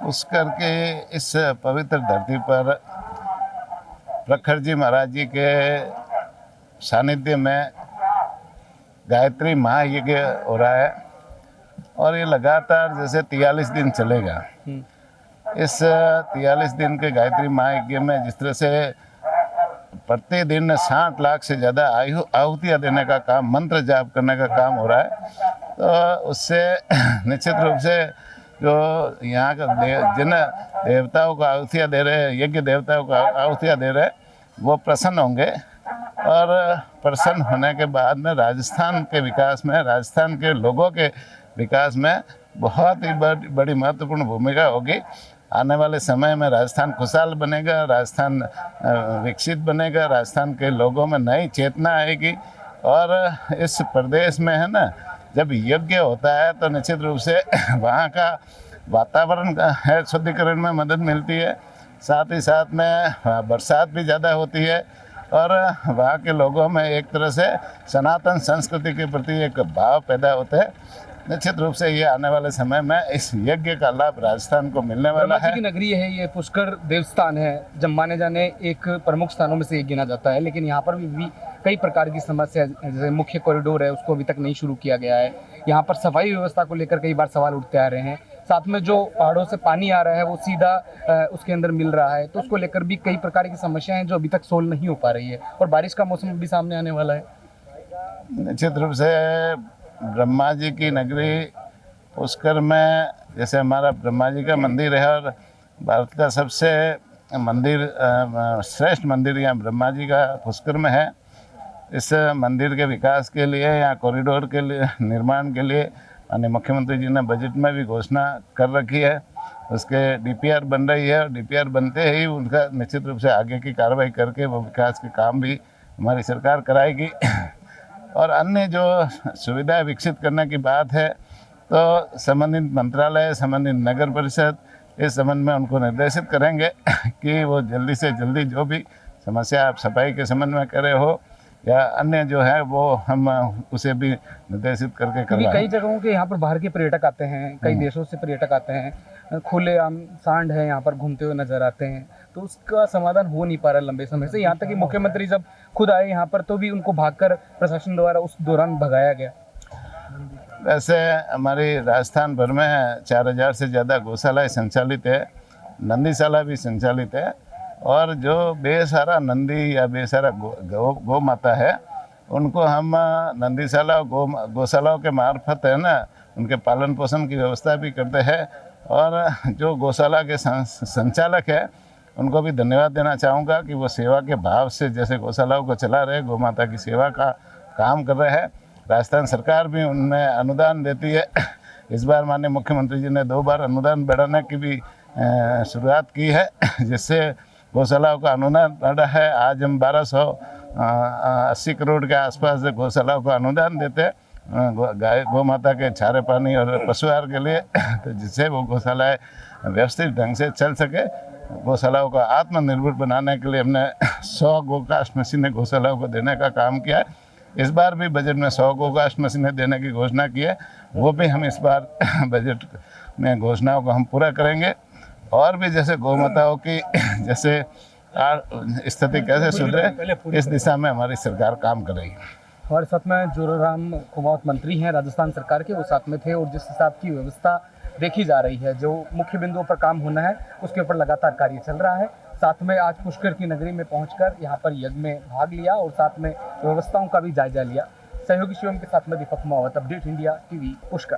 पुष्कर के इस पवित्र धरती पर प्रखर जी महाराज जी के सानिध्य में गायत्री महायज्ञ हो रहा है और ये लगातार जैसे 43 दिन चलेगा। इस 43 दिन के गायत्री महायज्ञ में जिस तरह से प्रतिदिन 60 लाख से ज़्यादा आहुतियाँ देने का काम, मंत्र जाप करने का काम हो रहा है, तो उससे निश्चित रूप से जो यहाँ का जिन देवताओं को आहुतियाँ दे रहे हैं, यज्ञ देवताओं को आहुतियाँ दे रहे हैं, वो प्रसन्न होंगे और प्रसन्न होने के बाद में राजस्थान के विकास में, राजस्थान के लोगों के विकास में बहुत ही बड़ी महत्वपूर्ण भूमिका होगी। आने वाले समय में राजस्थान खुशहाल बनेगा, राजस्थान विकसित बनेगा, राजस्थान के लोगों में नई चेतना आएगी। और इस प्रदेश में है ना, जब यज्ञ होता है तो निश्चित रूप से वहाँ का वातावरण है शुद्धिकरण में मदद मिलती है, साथ ही साथ में बरसात भी ज़्यादा होती है और वहाँ के लोगों में एक तरह से सनातन संस्कृति के प्रति एक भाव पैदा होता है। निश्चित रूप से ये आने वाले समय में इस यज्ञ का लाभ राजस्थान को मिलने वाला है। की नगरी है ये, पुष्कर देवस्थान है, जब माने जाने एक प्रमुख स्थानों में से एक गिना जाता है, लेकिन यहाँ पर भी कई प्रकार की समस्या, जैसे मुख्य कॉरिडोर है उसको अभी तक नहीं शुरू किया गया है। यहाँ पर सफाई व्यवस्था को लेकर कई बार सवाल उठते आ रहे हैं। साथ में जो पहाड़ों से पानी आ रहा है वो सीधा उसके अंदर मिल रहा है, तो उसको लेकर भी कई प्रकार की समस्याएं हैं जो अभी तक सोल्व नहीं हो पा रही है। और बारिश का मौसम भी सामने आने वाला है। निश्चित रूप से ब्रह्मा जी की नगरी पुष्कर में, जैसे हमारा ब्रह्मा जी का मंदिर है और भारत का सबसे श्रेष्ठ मंदिर यहाँ ब्रह्मा जी का पुष्कर में है। इस मंदिर के विकास के लिए, यहाँ कॉरिडोर के लिए, निर्माण के लिए माननीय मुख्यमंत्री जी ने बजट में भी घोषणा कर रखी है। उसके डीपीआर बन रही है और डीपीआर बनते ही उनका निश्चित रूप से आगे की कार्रवाई करके वो विकास के काम भी हमारी सरकार कराएगी। और अन्य जो सुविधाएं विकसित करने की बात है तो संबंधित मंत्रालय, संबंधित नगर परिषद इस संबंध में उनको निर्देशित करेंगे कि वो जल्दी से जल्दी जो भी समस्या आप सफाई के संबंध में करे हो या अन्य जो है वो हम उसे भी निर्देशित करके करवाएं। कई जगहों के यहाँ पर बाहर के पर्यटक आते हैं, कई देशों से पर्यटक आते हैं, खुलेआम सांड है यहाँ पर घूमते हुए नजर आते हैं, तो उसका समाधान हो नहीं पा रहा लंबे समय से। यहाँ तक कि मुख्यमंत्री जब खुद आए यहाँ पर तो भी उनको भागकर प्रशासन द्वारा उस दौरान भगाया गया। वैसे हमारी राजस्थान भर में 4000 से ज़्यादा गौशालाएँ संचालित है, नंदीशाला भी संचालित है और जो बेसहारा नंदी या बेसहारा गौ माता है उनको हम नंदीशाला और गौशालाओं के मार्फत है ना, उनके पालन पोषण की व्यवस्था भी करते हैं। और जो गौशाला के संचालक है उनको भी धन्यवाद देना चाहूँगा कि वो सेवा के भाव से जैसे गौशालाओं को चला रहे, गौ माता की सेवा का काम कर रहे हैं। राजस्थान सरकार भी उनमें अनुदान देती है। इस बार माननीय मुख्यमंत्री जी ने 2 बार अनुदान बढ़ाने की भी शुरुआत की है, जिससे गौशालाओं का अनुदान बढ़ा है। आज हम 1280 करोड़ के आसपास गौशालाओं को अनुदान देते हैं गौ माता के चारे पानी और पशु आहार के लिए, तो जिससे वो गौशालाएँ व्यवस्थित ढंग से चल सके। गौशालाओं को आत्मनिर्भर बनाने के लिए हमने 100 गोकास्ट मशीनें गौशालाओं को देने का काम किया है। इस बार भी बजट में 100 गोकास्ट मशीनें देने की घोषणा की है, वो भी हम इस बार बजट में घोषणाओं को हम पूरा करेंगे। और भी जैसे गौ माताओं की जैसे स्थिति कैसे सुधरे, इस दिशा में हमारी सरकार काम कर रही है। हमारे साथ में जोराराम कुमावत मंत्री हैं राजस्थान सरकार के, वो साथ में थे। और जिस हिसाब की व्यवस्था देखी जा रही है, जो मुख्य बिंदुओं पर काम होना है उसके ऊपर लगातार कार्य चल रहा है। साथ में आज पुष्कर की नगरी में पहुंचकर यहाँ पर यज्ञ में भाग लिया और साथ में व्यवस्थाओं का भी जायजा लिया। सहयोगी शिवम के साथ में Deepak Kumawat, update India TV, Pushkar.